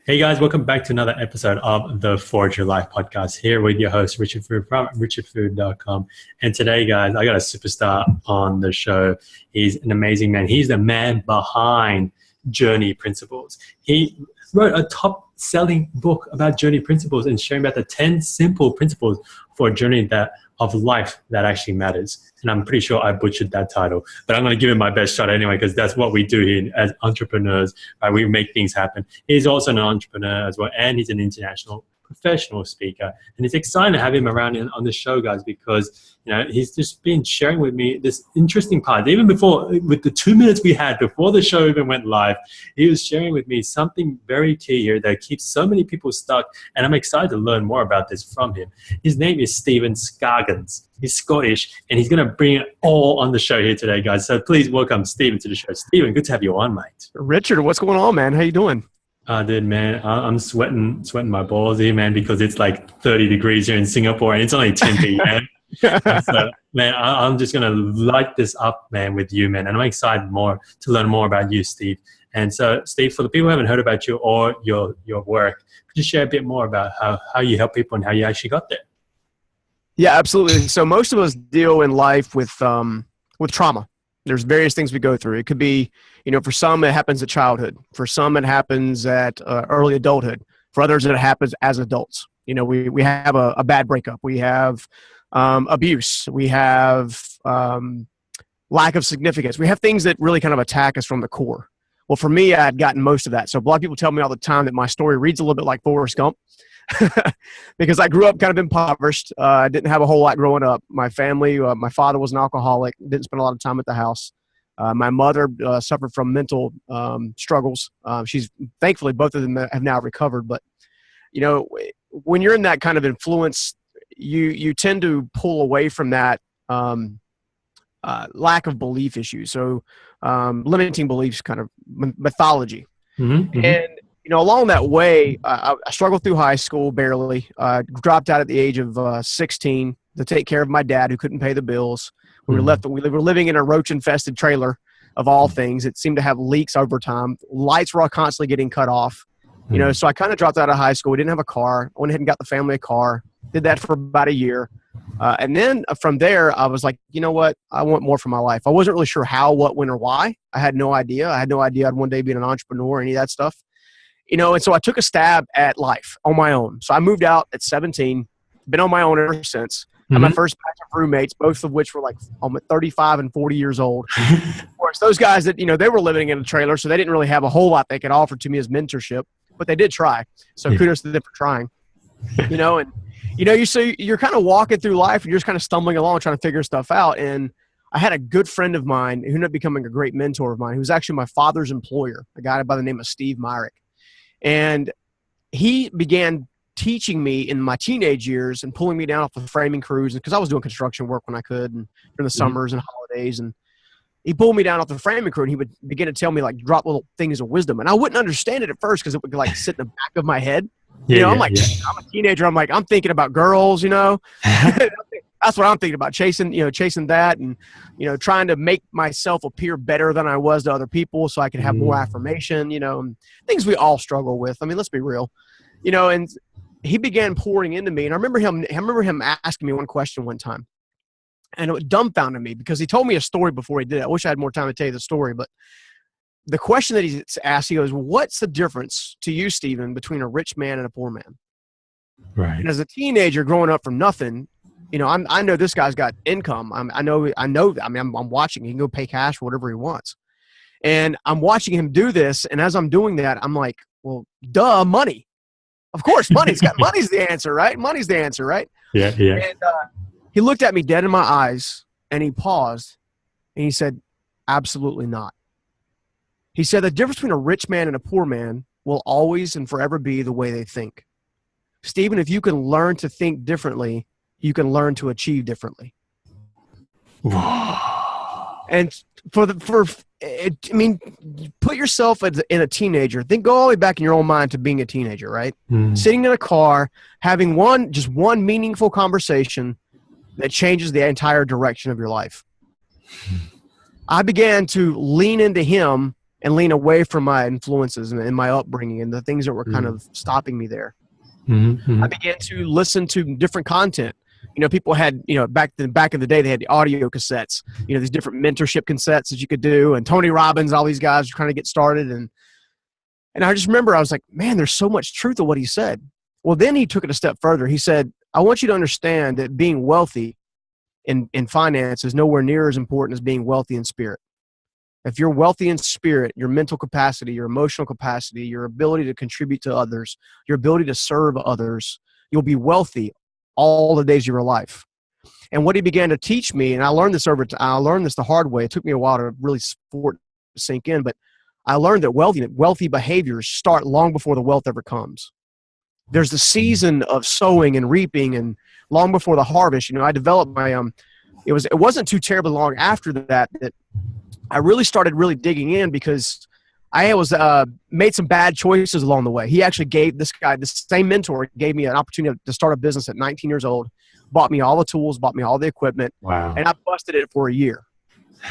Hey guys, welcome back to another episode of the Forge Your Life podcast. Here with your host, Richard Food from richardfood.com. And today, guys, I got a superstar on the show. He's an amazing man. He's the man behind Journey Principles. He wrote a top-selling book about journey principles and sharing about the 10 simple principles for a journey of life that actually matters. And I'm pretty sure I butchered that title, but I'm going to give it my best shot anyway, because that's what we do here as entrepreneurs, right? We make things happen. He's also an entrepreneur as well, and he's an international professional speaker. And it's exciting to have him around on the show, guys, because he's just been sharing with me this interesting part. Even before, with the 2 minutes we had before the show even went live, he was sharing with me something very key here that keeps so many people stuck. And I'm excited to learn more about this from him. His name is Stephen Scoggins. He's Scottish, and he's going to bring it all on the show here today, guys. So please welcome Stephen to the show. Stephen, good to have you on, mate. Richard, what's going on, man? How you doing? Dude, man, I'm sweating my balls here, man, because it's like 30 degrees here in Singapore, and it's only 10 p.m. So, man, I'm just going to light this up, man, with you, man. And I'm excited to learn more about you, Steve. And so, Steve, for the people who haven't heard about you or your work, could you share a bit more about how you help people and how you actually got there? Yeah, absolutely. So most of us deal in life with trauma. There's various things we go through. It could be, for some it happens at childhood. For some it happens at early adulthood. For others it happens as adults. We have a bad breakup. We have abuse. We have lack of significance. We have things that really kind of attack us from the core. Well, for me, I had gotten most of that. So a lot of people tell me all the time that my story reads a little bit like Forrest Gump. Because I grew up kind of impoverished. I didn't have a whole lot growing up. My family, my father was an alcoholic, didn't spend a lot of time at the house. My mother suffered from mental struggles. She's thankfully, both of them have now recovered. But, when you're in that kind of influence, you tend to pull away from that lack of belief issues. So limiting beliefs, kind of mythology. Mm-hmm, and along that way, I struggled through high school barely. Dropped out at the age of 16 to take care of my dad, who couldn't pay the bills. We were living in a roach-infested trailer, of all things. It seemed to have leaks over time. Lights were constantly getting cut off. So I kind of dropped out of high school. We didn't have a car. I went ahead and got the family a car. Did that for about a year. And then from there, I was like, you know what? I want more for my life. I wasn't really sure how, what, when, or why. I had no idea. I'd one day be an entrepreneur or any of that stuff. And so I took a stab at life on my own. So I moved out at 17, been on my own ever since. Had my first batch of roommates, both of which were like almost 35 and 40 years old. Of course, those guys that, they were living in a trailer, so they didn't really have a whole lot they could offer to me as mentorship, but they did try. So kudos to them for trying, and, you're kind of walking through life and you're just kind of stumbling along trying to figure stuff out. And I had a good friend of mine who ended up becoming a great mentor of mine, who was actually my father's employer, a guy by the name of Steve Myrick. And he began teaching me in my teenage years and pulling me down off the framing crews, because I was doing construction work when I could, and during the summers and holidays. And he pulled me down off the framing crew, and he would begin to tell me, like, drop little things of wisdom. And I wouldn't understand it at first because it would like sit in the back of my head. I'm a teenager. I'm thinking about girls, That's what I'm thinking about, chasing that, and, trying to make myself appear better than I was to other people so I could have more affirmation, and things we all struggle with. I mean, let's be real, and he began pouring into me. And I remember him asking me one question one time, and it dumbfounded me because he told me a story before he did it. I wish I had more time to tell you the story, but the question that he asked, he goes, "What's the difference to you, Stephen, between a rich man and a poor man?" Right. And as a teenager growing up from nothing, I know this guy's got income. I'm watching. He can go pay cash for whatever he wants. And I'm watching him do this. And as I'm doing that, I'm like, well, duh, money. Of course, money's the answer, right? Money's the answer, right? Yeah. And he looked at me dead in my eyes, and he paused, and he said, "Absolutely not." He said, "The difference between a rich man and a poor man will always and forever be the way they think. Stephen, if you can learn to think differently, you can learn to achieve differently." And put yourself in a teenager. Go all the way back in your own mind to being a teenager, right? Sitting in a car, having one meaningful conversation that changes the entire direction of your life. I began to lean into him and lean away from my influences and my upbringing and the things that were kind of stopping me there. I began to listen to different content. People had, back in the day, they had the audio cassettes, these different mentorship cassettes that you could do. And Tony Robbins, all these guys were trying to get started. And I just remember I was like, man, there's so much truth to what he said. Well, then he took it a step further. He said, I want you to understand that being wealthy in finance is nowhere near as important as being wealthy in spirit. If you're wealthy in spirit, your mental capacity, your emotional capacity, your ability to contribute to others, your ability to serve others, you'll be wealthy all the days of your life. And what he began to teach me, and I learned this the hard way. It took me a while to really sink in, but I learned that wealthy behaviors start long before the wealth ever comes. There's the season of sowing and reaping, and long before the harvest. I developed my it wasn't too terribly long after that I really started digging in, because I was made some bad choices along the way. He actually gave this same mentor gave me an opportunity to start a business at 19 years old, bought me all the tools, bought me all the equipment, and I busted it for a year.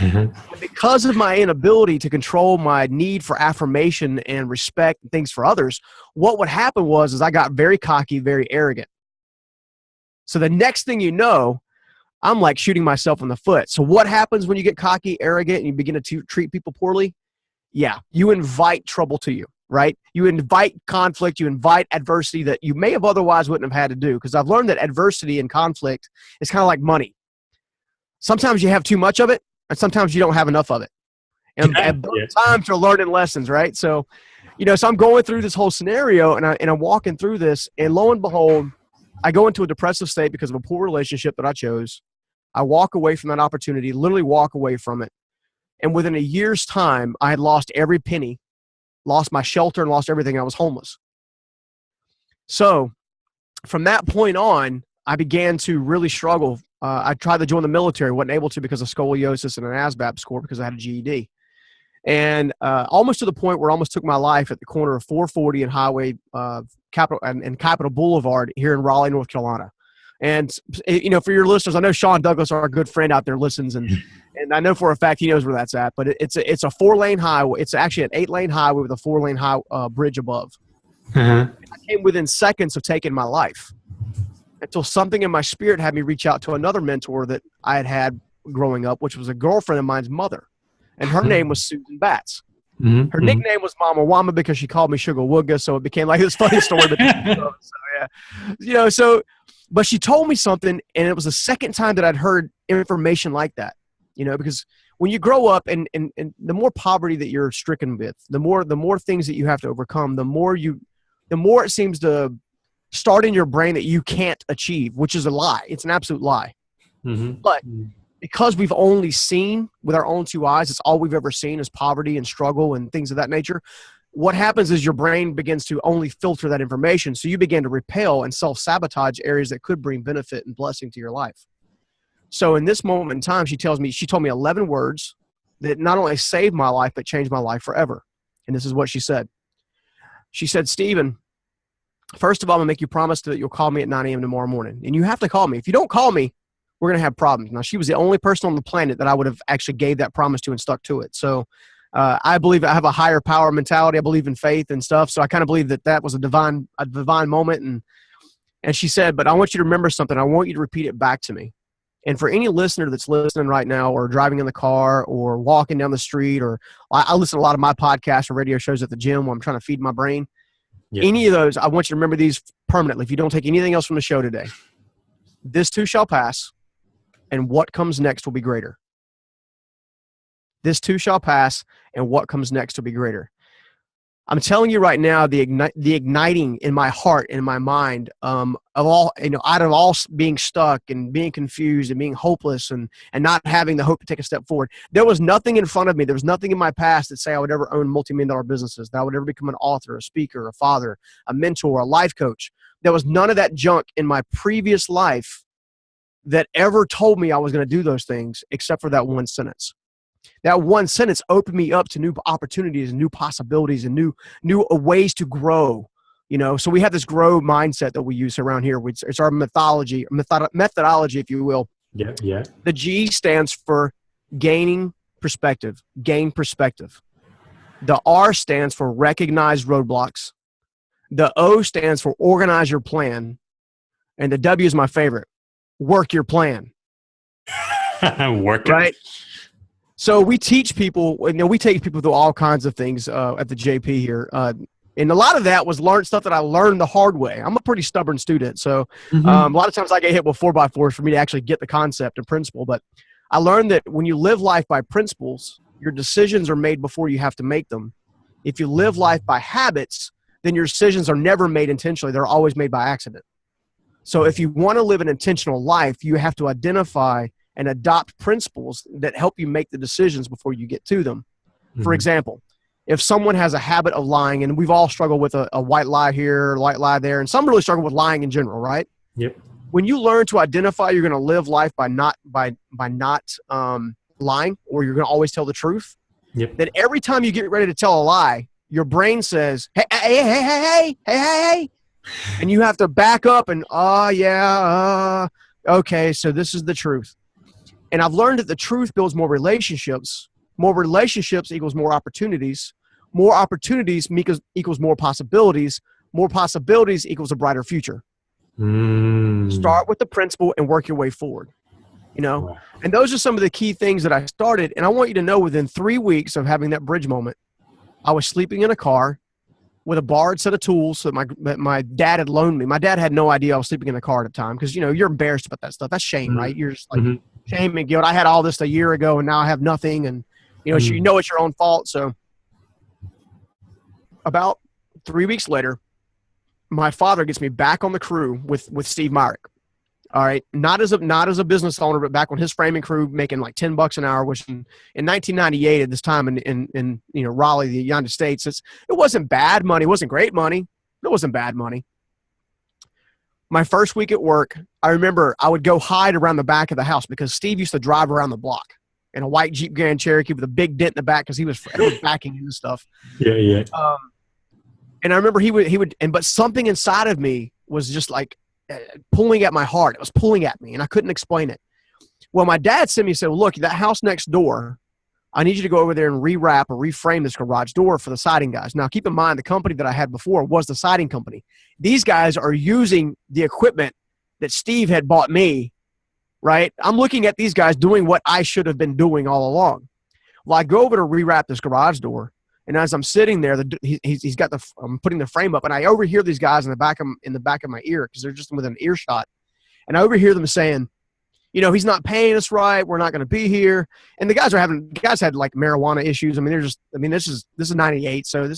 And because of my inability to control my need for affirmation and respect and things for others, what would happen was I got very cocky, very arrogant. So the next thing you know, I'm like shooting myself in the foot. So what happens when you get cocky, arrogant, and you begin to treat people poorly? Yeah, you invite trouble to you, right? You invite conflict, you invite adversity that you may have otherwise wouldn't have had to do. Because I've learned that adversity and conflict is kind of like money. Sometimes you have too much of it, and sometimes you don't have enough of it. And at both times you're learning lessons, right? So, so I'm going through this whole scenario, and I'm walking through this, and lo and behold, I go into a depressive state because of a poor relationship that I chose. I walk away from that opportunity, literally walk away from it. And within a year's time, I had lost every penny, lost my shelter, and lost everything. I was homeless. So from that point on, I began to really struggle. I tried to join the military, wasn't able to because of scoliosis and an ASVAB score because I had a GED. And almost to the point where I almost took my life at the corner of 440 and Highway Capitol Boulevard here in Raleigh, North Carolina. And, for your listeners, I know Sean Douglas, our good friend out there, listens, and I know for a fact he knows where that's at. But it's a 4-lane highway. It's actually an 8-lane highway with a 4-lane bridge above. I came within seconds of taking my life until something in my spirit had me reach out to another mentor that I had growing up, which was a girlfriend of mine's mother. And her name was Susan Batts. Her nickname was Mama Wama because she called me Sugar Wooga, so it became like this funny story. But she told me something, and it was the second time that I'd heard information like that. Because when you grow up and the more poverty that you're stricken with, the more things that you have to overcome, the more it seems to start in your brain that you can't achieve, which is a lie. It's an absolute lie. But because we've only seen with our own 2 eyes, it's all we've ever seen is poverty and struggle and things of that nature. What happens is your brain begins to only filter that information. So you begin to repel and self-sabotage areas that could bring benefit and blessing to your life. So in this moment in time, she told me 11 words that not only saved my life, but changed my life forever. And this is what she said. She said, Stephen, first of all, I'm going to make you promise that you'll call me at 9 a.m. tomorrow morning. And you have to call me. If you don't call me, we're going to have problems. Now, she was the only person on the planet that I would have actually gave that promise to and stuck to it. So I believe I have a higher power mentality. I believe in faith and stuff. So I kind of believe that was a divine moment. And she said, but I want you to remember something. I want you to repeat it back to me. And for any listener that's listening right now or driving in the car or walking down the street, or I listen to a lot of my podcasts or radio shows at the gym when I'm trying to feed my brain. Yeah. Any of those, I want you to remember these permanently. If you don't take anything else from the show today, this too shall pass, and what comes next will be greater. This too shall pass, and what comes next will be greater. I'm telling you right now, the igniting in my heart and in my mind of all, out of all being stuck and being confused and being hopeless and not having the hope to take a step forward. There was nothing in front of me. There was nothing in my past that say I would ever own multi-million-dollar businesses, that I would ever become an author, a speaker, a father, a mentor, a life coach. There was none of that junk in my previous life that ever told me I was going to do those things, except for that one sentence. That one sentence opened me up to new opportunities and new possibilities and new ways to grow. So we have this grow mindset that we use around here. It's our methodology, if you will. Yeah. The G stands for gaining perspective. Gain perspective. The R stands for recognize roadblocks. The O stands for organize your plan. And the W is my favorite. Work your plan. Work it. Right? So we teach people, we take people through all kinds of things at the JP here. And a lot of that was stuff that I learned the hard way. I'm a pretty stubborn student. So a lot of times I get hit with 4x4s for me to actually get the concept and principle. But I learned that when you live life by principles, your decisions are made before you have to make them. If you live life by habits, then your decisions are never made intentionally. They're always made by accident. So if you want to live an intentional life, you have to identify and adopt principles that help you make the decisions before you get to them. For example, if someone has a habit of lying, and we've all struggled with a white lie here, white lie there, and some really struggle with lying in general, right? Yep. When you learn to identify you're going to live life by not lying, or you're going to always tell the truth, then every time you get ready to tell a lie, your brain says, hey, and you have to back up and, okay, so this is the truth. And I've learned that the truth builds more relationships. More relationships equals more opportunities. More opportunities equals more possibilities. More possibilities equals a brighter future. Start with the principle and work your way forward. Wow. And those are some of the key things that I started. And I want you to know, within 3 weeks of having that bridge moment, I was sleeping in a car with a borrowed set of tools that my dad had loaned me. My dad had no idea I was sleeping in a car at the time because, you're embarrassed about that stuff. That's shame, right? You're just like, shame and guilt. I had all this a year ago and now I have nothing. And, it's your own fault. So about 3 weeks later, my father gets me back on the crew with Steve Myrick. All right. Not as a business owner, but back on his framing crew, making like $10 an hour, which in 1998 at this time in Raleigh, the United States, it wasn't bad money. It wasn't great money. It wasn't bad money. My first week at work, I remember I would go hide around the back of the house because Steve used to drive around the block in a white Jeep Grand Cherokee with a big dent in the back because he was backing into stuff. Yeah. And I remember he would, but something inside of me was just like pulling at my heart. It was pulling at me, and I couldn't explain it. Well, my dad sent me and said, well, look, that house next door, I need you to go over there and rewrap or reframe this garage door for the siding guys. Now, keep in mind, the company that I had before was the siding company. These guys are using the equipment that Steve had bought me, right? I'm looking at these guys doing what I should have been doing all along. Well, I go over to rewrap this garage door, and as I'm sitting there, I'm putting the frame up, and I overhear these guys in the back of my ear because they're just within earshot, and I overhear them saying, he's not paying us right. We're not going to be here. And the guys had like marijuana issues. I mean, this is 98. So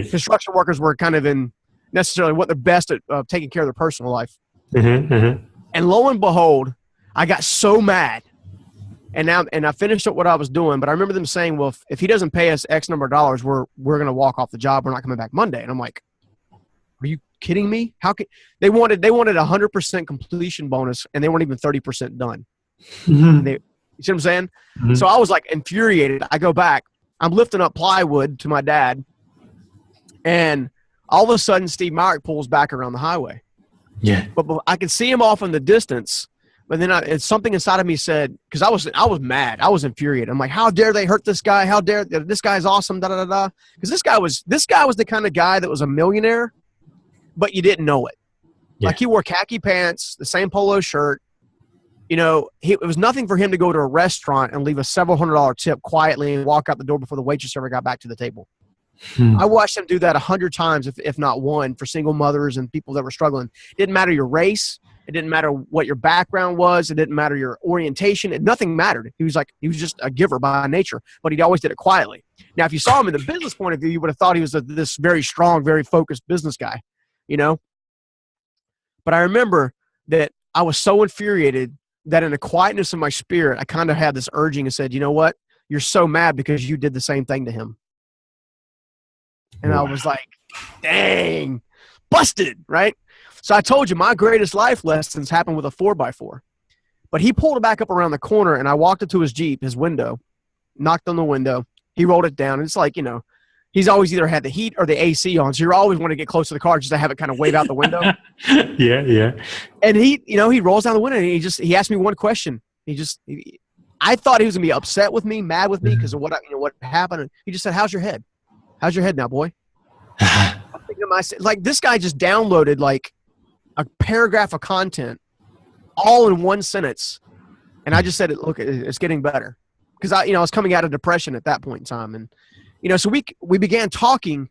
construction workers were kind of in necessarily what they're best at taking care of their personal life. And lo and behold, I got so mad. And I finished up what I was doing, but I remember them saying, well, if he doesn't pay us X number of dollars, we're going to walk off the job. We're not coming back Monday. And I'm like, are you kidding me? How could they wanted 100% completion bonus, and they weren't even 30% done. You see what I'm saying? So I was like infuriated. I go back, I'm lifting up plywood to my dad, and all of a sudden Steve Myrick pulls back around the highway. Yeah. But I could see him off in the distance, but then something inside of me said, because I was mad, I was infuriated. I'm like, how dare they hurt this guy? How dare this guy's awesome? Da da da da. Because this guy was the kind of guy that was a millionaire, but you didn't know it. Yeah. Like, he wore khaki pants, the same polo shirt. It was nothing for him to go to a restaurant and leave a several $100 tip quietly and walk out the door before the waitress ever got back to the table. I watched him do that 100 times, if not one, for single mothers and people that were struggling. It didn't matter your race. It didn't matter what your background was. It didn't matter your orientation. Nothing mattered. He was just a giver by nature, but he always did it quietly. Now, if you saw him in the business point of view, you would have thought he was this very strong, very focused business guy, But I remember that I was so infuriated that in the quietness of my spirit, I kind of had this urging and said, you know what? You're so mad because you did the same thing to him. And I was like, dang, busted, right? So I told you my greatest life lessons happened with a 4x4. But he pulled it back up around the corner, and I walked up to his Jeep, his window, knocked on the window. He rolled it down. And it's like, he's always either had the heat or the AC on. So you're always want to get close to the car just to have it kind of wave out the window. Yeah. And he rolls down the window, and he asked me one question. I thought he was going to be upset with me, mad with me because of what happened. He just said, how's your head? How's your head now, boy? I'm thinking to myself, like, this guy just downloaded like a paragraph of content all in one sentence. And I just said, look, it's getting better. Because I was coming out of depression at that point in time. And, so we began talking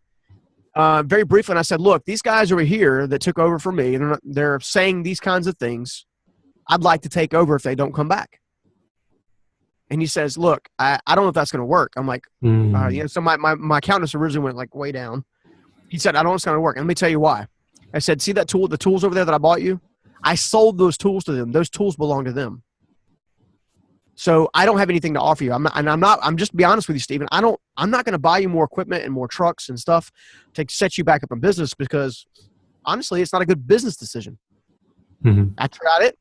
very briefly. And I said, look, these guys over here that took over for me, they're saying these kinds of things. I'd like to take over if they don't come back. And he says, look, I don't know if that's going to work. I'm like, so my countenance originally went like way down. He said, I don't know if it's going to work. And let me tell you why. I said, see that tool, the tools over there that I bought you? I sold those tools to them. Those tools belong to them. So I don't have anything to offer you. I'm just to be honest with you, Stephen. I'm not going to buy you more equipment and more trucks and stuff to set you back up in business because honestly, it's not a good business decision. Mm-hmm. I tried it.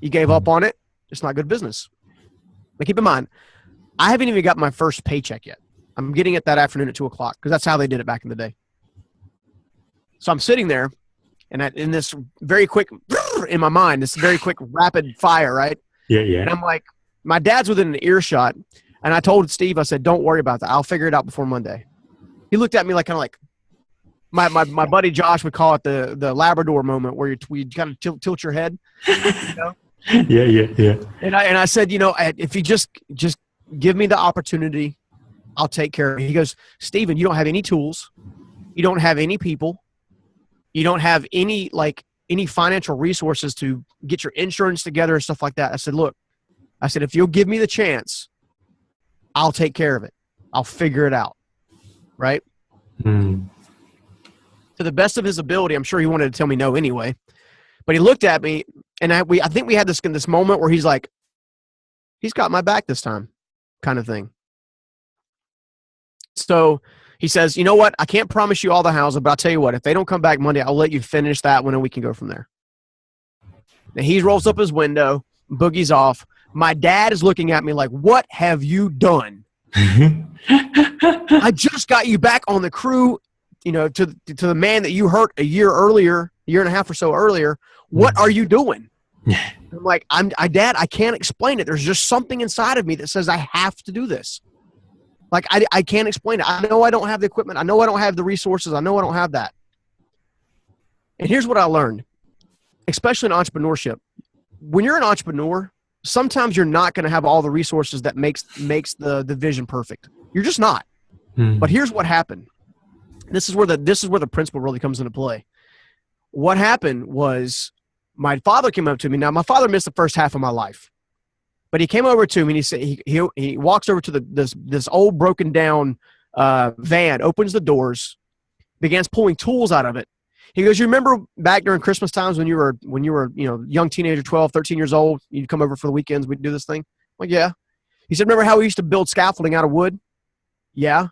You gave up on it. It's not good business. But keep in mind, I haven't even got my first paycheck yet. I'm getting it that afternoon at 2:00 because that's how they did it back in the day. So I'm sitting there, and in this very quick, in my mind, this very quick rapid fire, right? Yeah. And I'm like, my dad's within an earshot, and I told Steve, I said, don't worry about that. I'll figure it out before Monday. He looked at me like kind of like my buddy Josh would call it the Labrador moment where you kind of tilt your head. Yeah. And I said, if you just give me the opportunity, I'll take care of it. He goes, Stephen, you don't have any tools. You don't have any people. You don't have any financial resources to get your insurance together and stuff like that. I said, look, if you'll give me the chance, I'll take care of it. I'll figure it out. Right? To the best of his ability, I'm sure he wanted to tell me no anyway. But he looked at me, and I think we had this moment where he's like, he's got my back this time kind of thing. So he says, you know what? I can't promise you all the houses, but I'll tell you what, if they don't come back Monday, I'll let you finish that one and we can go from there. Now he rolls up his window, boogie's off. My dad is looking at me like, what have you done? I just got you back on the crew, to the man that you hurt a year and a half or so earlier. What are you doing? I'm like, Dad, I can't explain it. There's just something inside of me that says I have to do this. Like, I can't explain it. I know I don't have the equipment. I know I don't have the resources. I know I don't have that. And here's what I learned, especially in entrepreneurship. When you're an entrepreneur, sometimes you're not going to have all the resources that makes the vision perfect. You're just not. But here's what happened. This is where the principle really comes into play. What happened was my father came up to me. Now, my father missed the first half of my life. But he came over to me and he said he walks over to this old broken down van, opens the doors, begins pulling tools out of it. He goes, you remember back during Christmas times when you were young teenager, 12, 13 years old, you'd come over for the weekends, we'd do this thing? I'm like, yeah. He said, remember how we used to build scaffolding out of wood? Yeah.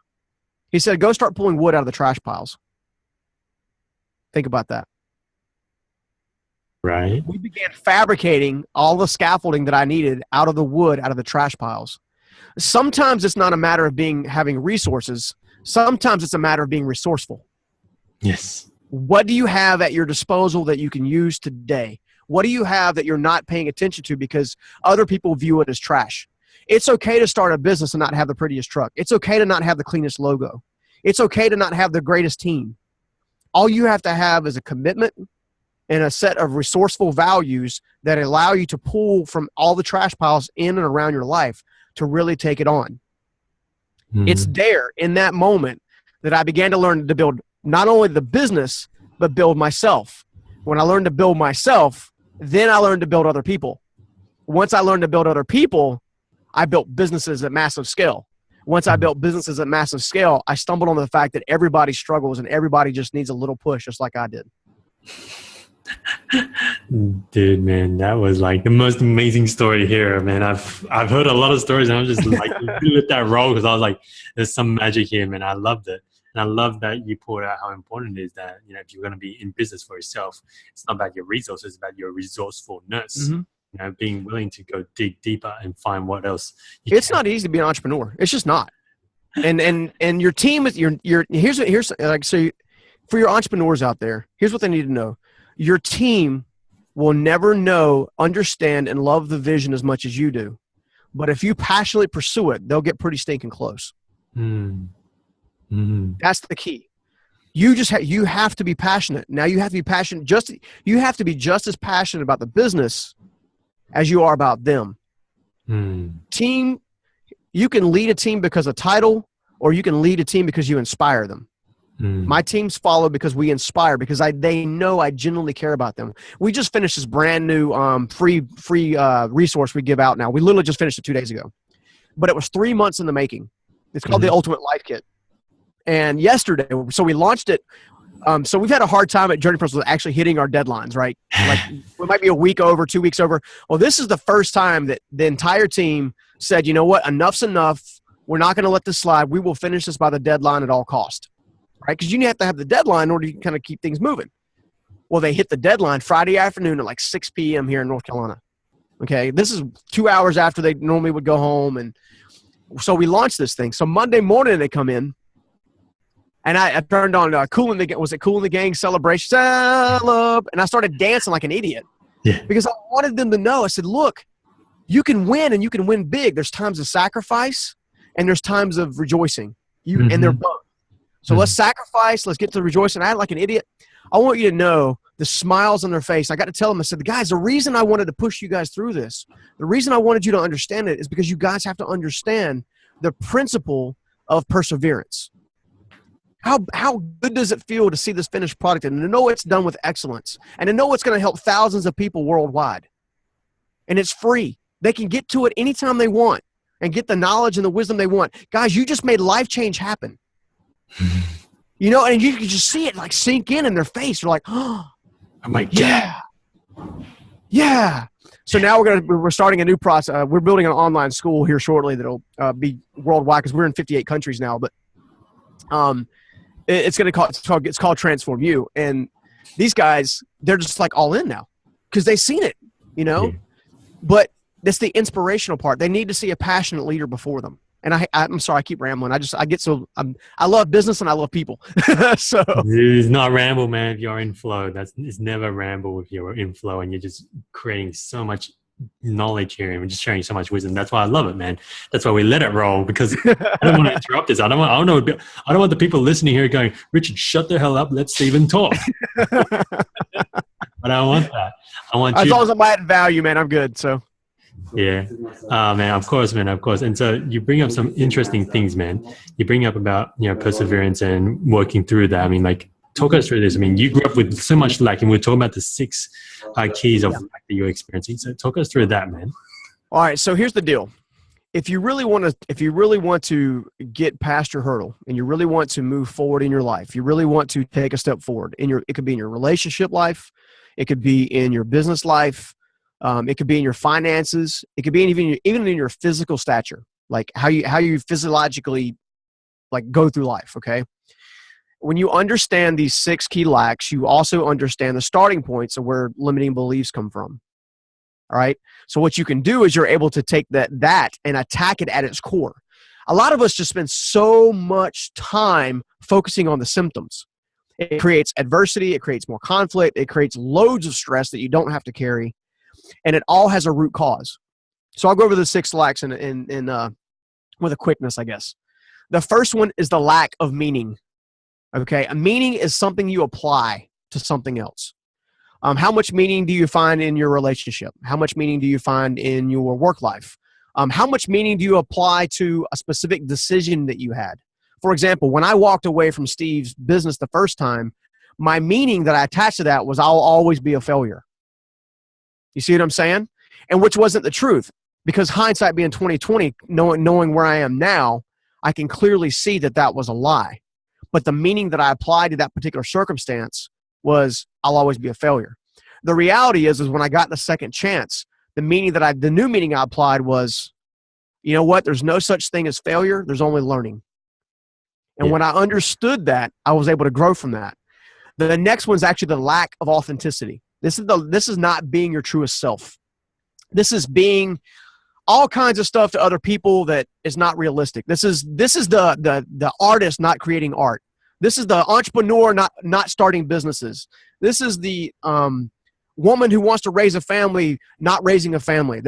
He said, go start pulling wood out of the trash piles. Think about that. Right. We began fabricating all the scaffolding that I needed out of the wood, out of the trash piles. Sometimes it's not a matter of having resources. Sometimes it's a matter of being resourceful. Yes. What do you have at your disposal that you can use today? What do you have that you're not paying attention to because other people view it as trash? It's okay to start a business and not have the prettiest truck. It's okay to not have the cleanest logo. It's okay to not have the greatest team. All you have to have is a commitment and a set of resourceful values that allow you to pull from all the trash piles in and around your life to really take it on. It's there in that moment that I began to learn to build not only the business, but build myself. When I learned to build myself, then I learned to build other people. Once I learned to build other people, I built businesses at massive scale. Once I built businesses at massive scale, I stumbled on the fact that everybody struggles and everybody just needs a little push, just like I did. Dude, man, that was like the most amazing story here, man. I've heard a lot of stories and I'm just like let that roll because I was like, there's some magic here, man. I loved it. And I love that you poured out how important it is that, if you're going to be in business for yourself, it's not about your resources, it's about your resourcefulness. Being willing to go dig deeper and find what else. It's not easy to be an entrepreneur. It's just not. And your team is here's like, so for your entrepreneurs out there, here's what they need to know. Your team will never know, understand, and love the vision as much as you do. But if you passionately pursue it, they'll get pretty stinking close. That's the key. You have to be passionate. Now you have to be passionate. You have to be just as passionate about the business as you are about them. Team, you can lead a team because of title, or you can lead a team because you inspire them. My teams follow because we inspire, because they know I genuinely care about them. We just finished this brand new free resource we give out now. We literally just finished it 2 days ago, but it was 3 months in the making. It's called the Ultimate Life Kit. And yesterday, so we launched it. So we've had a hard time at Journey Principles actually hitting our deadlines, right? Like we might be a week over, 2 weeks over. Well, this is the first time that the entire team said, you know what, enough's enough. We're not going to let this slide. We will finish this by the deadline at all cost, right? Because you have to have the deadline in order to kind of keep things moving. Well, they hit the deadline Friday afternoon at like 6 p.m. here in North Carolina. Okay, this is 2 hours after they normally would go home. And so we launched this thing. So Monday morning they come in. And I turned on Cool in the Gang celebration, and I started dancing like an idiot because I wanted them to know. I said, look, you can win, and you can win big. There's times of sacrifice, and there's times of rejoicing. And they're both. So let's sacrifice. Let's get to rejoicing. I had like an idiot. I want you to know the smiles on their face. I got to tell them, I said, guys, the reason I wanted to push you guys through this, the reason I wanted you to understand it is because you guys have to understand the principle of perseverance. How good does it feel to see this finished product and to know it's done with excellence and to know it's going to help thousands of people worldwide? And it's free. They can get to it anytime they want and get the knowledge and the wisdom they want. Guys, you just made life change happen. You know, and you can just see it like sink in their face. They're like, oh, I'm like, yeah. So now we're starting a new process. We're building an online school here shortly that'll be worldwide because we're in 58 countries now. But it's called Transform You. And these guys, they're just like all in now because they've seen it, you know. But that's the inspirational part. They need to see a passionate leader before them. And I'm sorry, I keep rambling. I love business and I love people. So it's not ramble, man. If you're in flow, it's never ramble if you're in flow and you're just creating so much knowledge here and just sharing so much wisdom. That's why I love it, man. That's why we let it roll, because I don't want to interrupt this. I don't want the people listening here going, Richard, shut the hell up. Let Stephen talk. But I don't want that. I want as long as I'm adding value, man, I'm good. So. Yeah, man, of course. And so you bring up some interesting things, man. You bring up about, perseverance and working through that. I mean, like, talk us through this. I mean, you grew up with so much lack, and we're talking about the 6 keys of lack that you're experiencing. So talk us through that, man. All right. So here's the deal. If you really want to get past your hurdle and you really want to move forward in your life, you really want to take a step forward it could be in your relationship life. It could be in your business life. It could be in your finances. It could be even in your physical stature, like how you physiologically like go through life. Okay. When you understand these 6 key lacks, you also understand the starting points of where limiting beliefs come from. All right. So what you can do is you're able to take that and attack it at its core. A lot of us just spend so much time focusing on the symptoms. It creates adversity. It creates more conflict. It creates loads of stress that you don't have to carry. And it all has a root cause. So I'll go over the 6 lacks with a quickness, I guess. The first one is the lack of meaning. Okay. A meaning is something you apply to something else. How much meaning do you find in your relationship? How much meaning do you find in your work life? How much meaning do you apply to a specific decision that you had? For example, when I walked away from Steve's business the first time, my meaning that I attached to that was I'll always be a failure. You see what I'm saying? And which wasn't the truth, because hindsight being 2020, knowing where I am now, I can clearly see that was a lie. But the meaning that I applied to that particular circumstance was I'll always be a failure. The reality is when I got the second chance, the new meaning I applied was, you know what? There's no such thing as failure. There's only learning. And when I understood that, I was able to grow from that. The next one's actually the lack of authenticity. This is not being your truest self. This is being all kinds of stuff to other people that is not realistic. This is the artist not creating art. This is the entrepreneur not starting businesses. This is the woman who wants to raise a family not raising a family.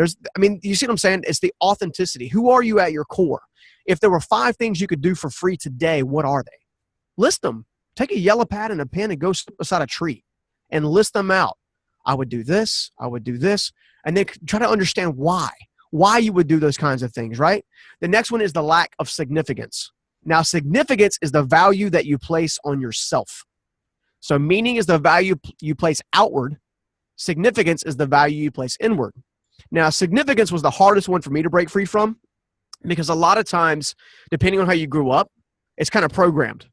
You see what I'm saying? It's the authenticity. Who are you at your core? If there were 5 things you could do for free today, what are they? List them. Take a yellow pad and a pen and go sit beside a tree and list them out. I would do this. I would do this. And then try to understand why you would do those kinds of things, right? The next one is the lack of significance. Now, significance is the value that you place on yourself. So meaning is the value you place outward. Significance is the value you place inward. Now, significance was the hardest one for me to break free from because a lot of times, depending on how you grew up, it's kind of programmed.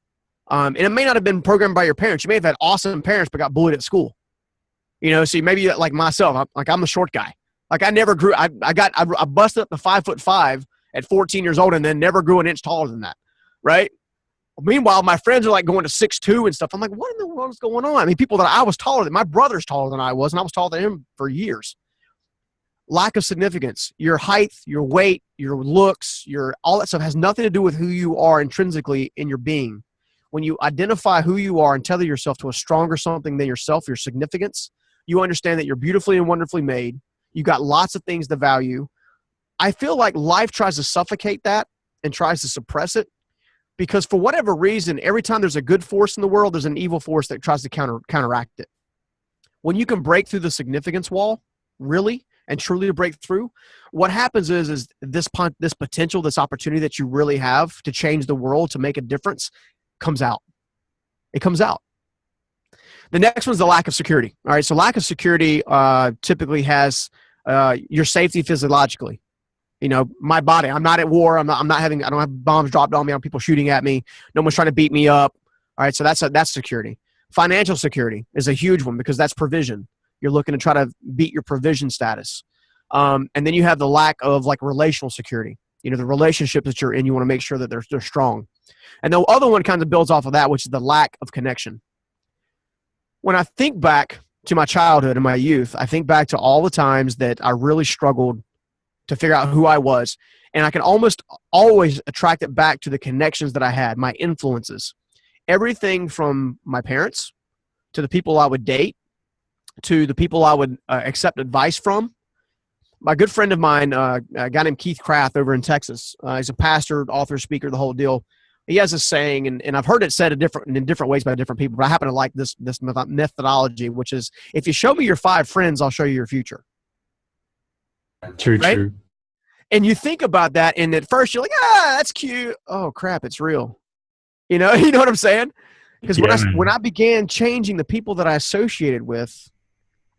And it may not have been programmed by your parents. You may have had awesome parents but got bullied at school. You know, so maybe like myself, I'm the short guy. Like I never grew. I busted up to 5'5" at 14 years old and then never grew an inch taller than that, right? Meanwhile, my friends are like going to 6'2" and stuff. I'm like, what in the world is going on? I mean, people that I was taller than, my brother's taller than I was, and I was taller than him for years. Lack of significance. Your height, your weight, your looks, all that stuff has nothing to do with who you are intrinsically in your being. When you identify who you are and tether yourself to a stronger something than yourself, your significance, you understand that you're beautifully and wonderfully made. You got lots of things to value. I feel like life tries to suffocate that and tries to suppress it. Because for whatever reason, every time there's a good force in the world, there's an evil force that tries to counteract it. When you can break through the significance wall, really, and truly break through, what happens is this potential, this opportunity that you really have to change the world, to make a difference, comes out. It comes out. The next one's the lack of security. All right, so lack of security typically has your safety physiologically. You know, my body, I'm not at war. I don't have bombs dropped on me. I don't have people shooting at me. No one's trying to beat me up. All right. So that's security. Financial security is a huge one because that's provision. You're looking to try to beat your provision status. And then you have the lack of like relational security. You know, the relationship that you're in, you want to make sure that they're strong. And the other one kind of builds off of that, which is the lack of connection. When I think back to my childhood and my youth, I think back to all the times that I really struggled to figure out who I was. And I can almost always attract it back to the connections that I had, my influences. Everything from my parents to the people I would date to the people I would accept advice from. My good friend of mine, a guy named Keith Kraft over in Texas, he's a pastor, author, speaker, the whole deal. He has a saying, and I've heard it said in different ways by different people, but I happen to like this methodology, which is, if you show me your 5 friends, I'll show you your future. True, right? true. And you think about that, and at first you're like, that's cute. Oh crap, it's real. You know what I'm saying? Because when I began changing the people that I associated with,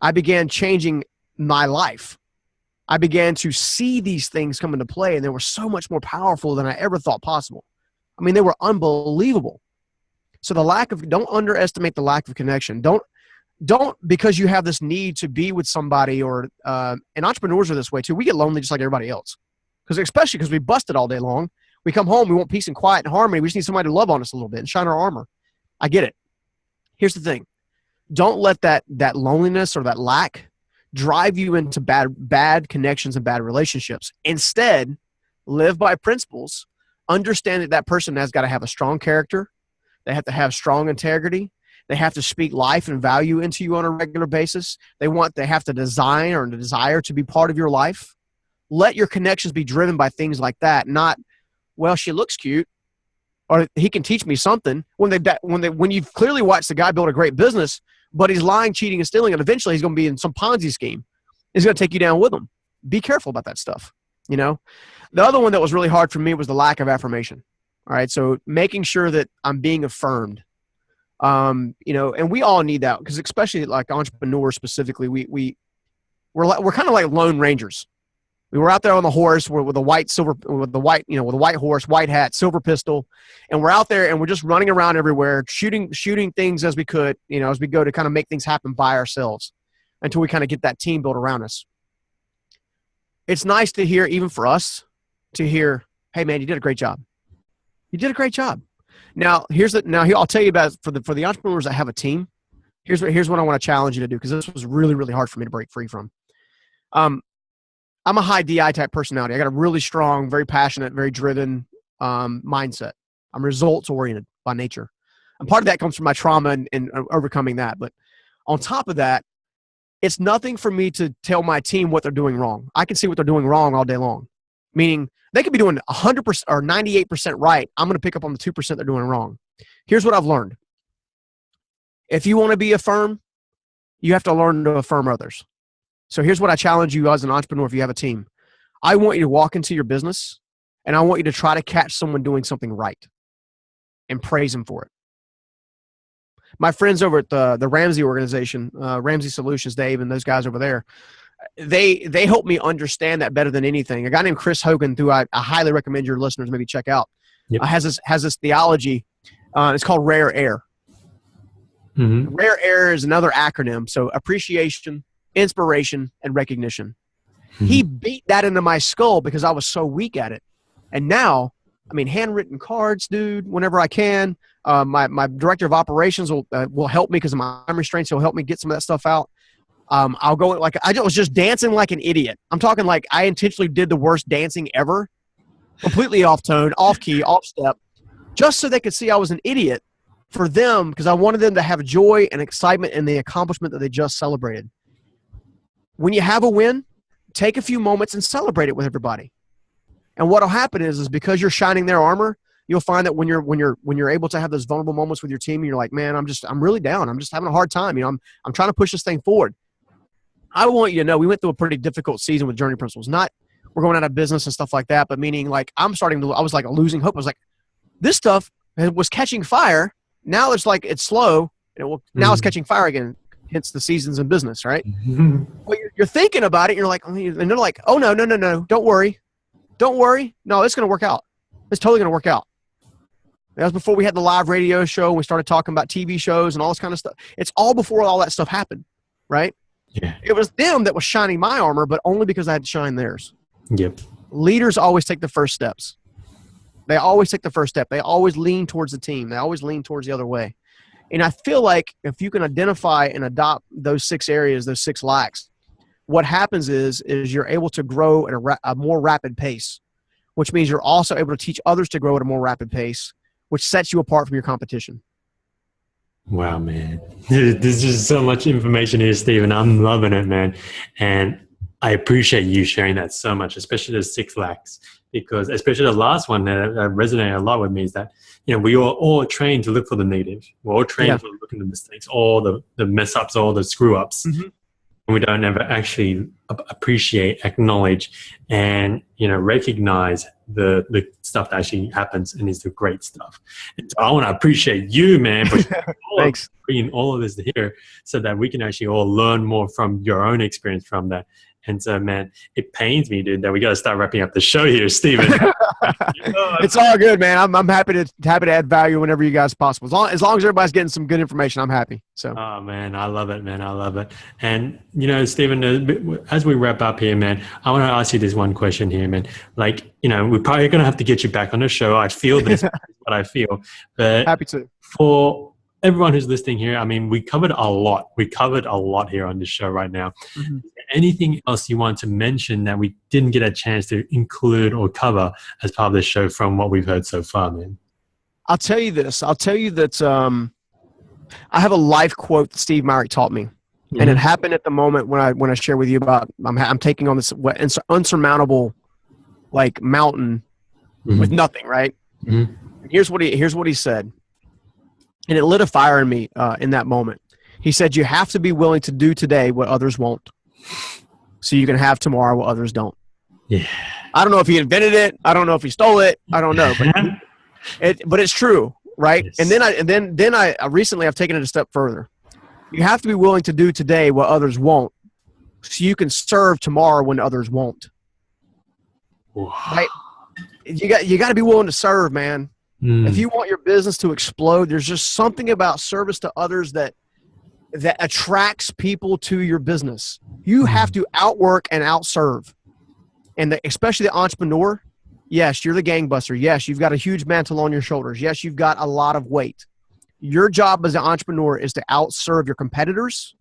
I began changing my life. I began to see these things come into play, and they were so much more powerful than I ever thought possible. I mean, they were unbelievable. So don't underestimate the lack of connection. Don't because you have this need to be with somebody, or and entrepreneurs are this way too. We get lonely just like everybody else, especially because we busted all day long. We come home, we want peace and quiet and harmony. We just need somebody to love on us a little bit and shine our armor. I get it. Here's the thing: don't let that loneliness or that lack drive you into bad connections and bad relationships. Instead, live by principles. Understand that person has got to have a strong character. They have to have strong integrity. They have to speak life and value into you on a regular basis. They have to design or desire to be part of your life. Let your connections be driven by things like that, not, well, she looks cute, or he can teach me something. When you've clearly watched the guy build a great business, but he's lying, cheating, and stealing, and eventually he's going to be in some Ponzi scheme. He's going to take you down with him. Be careful about that stuff. You know, the other one that was really hard for me was the lack of affirmation. All right, so making sure that I'm being affirmed. And we all need that, because especially like entrepreneurs specifically, we're kind of like lone rangers. We were out there on the horse with a white horse, white hat, silver pistol, and we're out there and we're just running around everywhere, shooting things as we could, as we go to kind of make things happen by ourselves until we kind of get that team built around us. It's nice to hear, even for us, to hear, hey man, you did a great job. You did a great job. Now I'll tell you about, for the entrepreneurs that have a team. Here's what I want to challenge you to do, because this was really, really hard for me to break free from. I'm a high DI type personality. I got a really strong, very passionate, very driven mindset. I'm results oriented by nature, and part of that comes from my trauma and overcoming that. But on top of that, it's nothing for me to tell my team what they're doing wrong. I can see what they're doing wrong all day long. meaning they could be doing 100% or 98% right. I'm going to pick up on the 2% they're doing wrong. Here's what I've learned. If you want to be a firm, you have to learn to affirm others. So here's what I challenge you as an entrepreneur if you have a team. I want you to walk into your business, and I want you to try to catch someone doing something right and praise them for it. My friends over at the Ramsey organization, Ramsey Solutions, Dave, and those guys over there, they help me understand that better than anything. A guy named Chris Hogan, who I highly recommend your listeners maybe check out, has this theology. It's called Rare Air. Mm-hmm. Rare Air is another acronym. So appreciation, inspiration, and recognition. Mm-hmm. He beat that into my skull because I was so weak at it. And now, I mean, handwritten cards, dude, whenever I can. My director of operations will help me because of my memory strength. He'll help me get some of that stuff out. I'll go like I was just dancing like an idiot. I'm talking like I intentionally did the worst dancing ever, completely off tone, off key, off step, just so they could see I was an idiot for them because I wanted them to have joy and excitement in the accomplishment that they just celebrated. When you have a win, take a few moments and celebrate it with everybody. And what'll happen is because you're shining their armor, you'll find that when you're able to have those vulnerable moments with your team, and you're like, man, I'm really down. I'm just having a hard time. I'm trying to push this thing forward. I want you to know we went through a pretty difficult season with Journey Principles. Not we're going out of business and stuff like that, but meaning like I was like losing hope. I was like, this stuff was catching fire. Now it's like it's slow. And now it's catching fire again. Hence the seasons in business, right? Well, you're thinking about it. You're like, and they're like, oh no, don't worry. No, it's going to work out. It's totally going to work out. That was before we had the live radio show. We started talking about TV shows and all this kind of stuff. It's all before all that stuff happened, right? Yeah. It was them that was shining my armor, but only because I had to shine theirs. Yep. Leaders always take the first steps. They always take the first step. They always lean towards the team. They always lean towards the other way. And I feel like if you can identify and adopt those 6 areas, those 6 lacks, what happens is you're able to grow at a more rapid pace, which means you're also able to teach others to grow at a more rapid pace, which sets you apart from your competition. Wow, man. There's just so much information here, Stephen. I'm loving it, man. And I appreciate you sharing that so much, especially the 6 lacks, because especially the last one that resonated a lot with me is that, we are all trained to look for the negative. We're all trained to look at the mistakes, all the mess ups, all the screw ups. Mm-hmm. And we don't ever actually appreciate, acknowledge, and recognize the stuff that actually happens and is the great stuff. And so I want to appreciate you, man, for Thanks. bringing all of this here so that we can actually all learn more from your own experience from that. And so, man, it pains me, dude, that we got to start wrapping up the show here, Stephen. It's all good, man. I'm happy to add value whenever you guys possible. As long as everybody's getting some good information, I'm happy. So. Oh, man, I love it, man. I love it. And, Stephen, as we wrap up here, man, I want to ask you this one question here, man. Like, we're probably going to have to get you back on the show. I feel this is what I feel. But happy to. For everyone who's listening here, I mean, we covered a lot. We covered a lot here on this show right now. Mm-hmm. Anything else you want to mention that we didn't get a chance to include or cover as part of the show from what we've heard so far, man? I'll tell you this. I'll tell you that I have a life quote that Steve Myrick taught me. Mm-hmm. And it happened at the moment when I share with you about I'm taking on this unsurmountable like mountain with nothing, right? Mm-hmm. Here's what he said. And it lit a fire in me in that moment. He said, you have to be willing to do today what others won't, so you can have tomorrow what others don't. Yeah. I don't know if he invented it. I don't know if he stole it. I don't know. But it's true, right? Yes. And then I recently I've taken it a step further. You have to be willing to do today what others won't, so you can serve tomorrow when others won't. Wow. Right? You got to be willing to serve, man. If you want your business to explode, there's just something about service to others that attracts people to your business. You have to outwork and outserve. And especially the entrepreneur, yes, you're the gangbuster. Yes, you've got a huge mantle on your shoulders. Yes, you've got a lot of weight. Your job as an entrepreneur is to outserve your competitors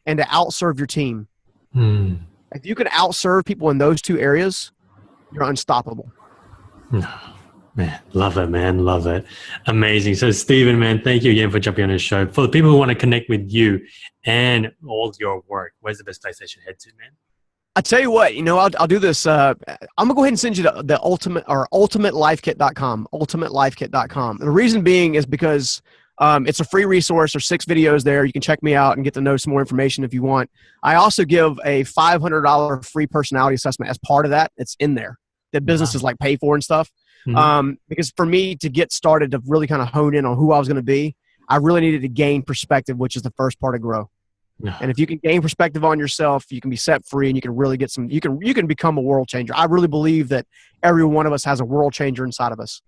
and to outserve your team. If you can outserve people in those 2 areas, you're unstoppable. Man, love it, man. Love it. Amazing. So, Stephen, man, thank you again for jumping on the show. For the people who want to connect with you and all your work, where's the best place they should head to, man? I tell you what, I'll do this. I'm gonna go ahead and send you the ultimatelifekit.com, ultimatelifekit.com. And the reason being is because it's a free resource. There's 6 videos there. You can check me out and get to know some more information if you want. I also give a $500 free personality assessment as part of that. It's in there that businesses like pay for and stuff. Because for me to get started to really kind of hone in on who I was going to be, I really needed to gain perspective, which is the first part of grow. And if you can gain perspective on yourself, you can be set free and you can really get you can become a world changer. I really believe that every one of us has a world changer inside of us.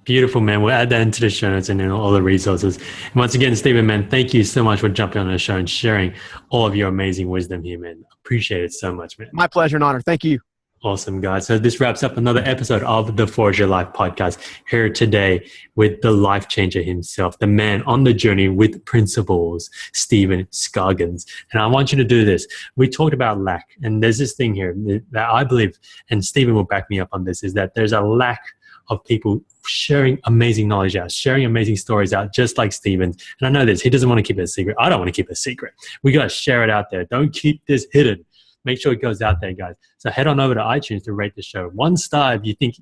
Beautiful, man. We'll add that into the show notes and in all the resources. And once again, Stephen, man, thank you so much for jumping on the show and sharing all of your amazing wisdom here, man. Appreciate it so much, man. My pleasure and honor. Thank you. Awesome, guys. So this wraps up another episode of the Forge Your Life podcast here today with the life changer himself, the man on the journey with principles, Stephen Scoggins. And I want you to do this. We talked about lack, and there's this thing here that I believe, and Stephen will back me up on this, is that there's a lack of people sharing amazing knowledge out, sharing amazing stories out, just like Stephen. And I know this, he doesn't want to keep it a secret. I don't want to keep it a secret. We got to share it out there. Don't keep this hidden. Make sure it goes out there, guys. So head on over to iTunes to rate the show. 1 star if you think,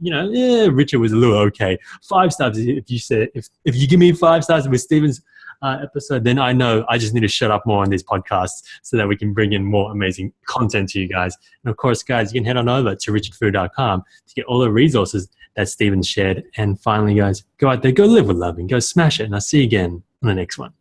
Richard was a little okay. 5 stars if you say, if you give me 5 stars with Stephen's episode, then I know I just need to shut up more on these podcasts so that we can bring in more amazing content to you guys. And of course, guys, you can head on over to richardfood.com to get all the resources that Stephen shared. And finally, guys, go out there, go live with love and go smash it. And I'll see you again on the next one.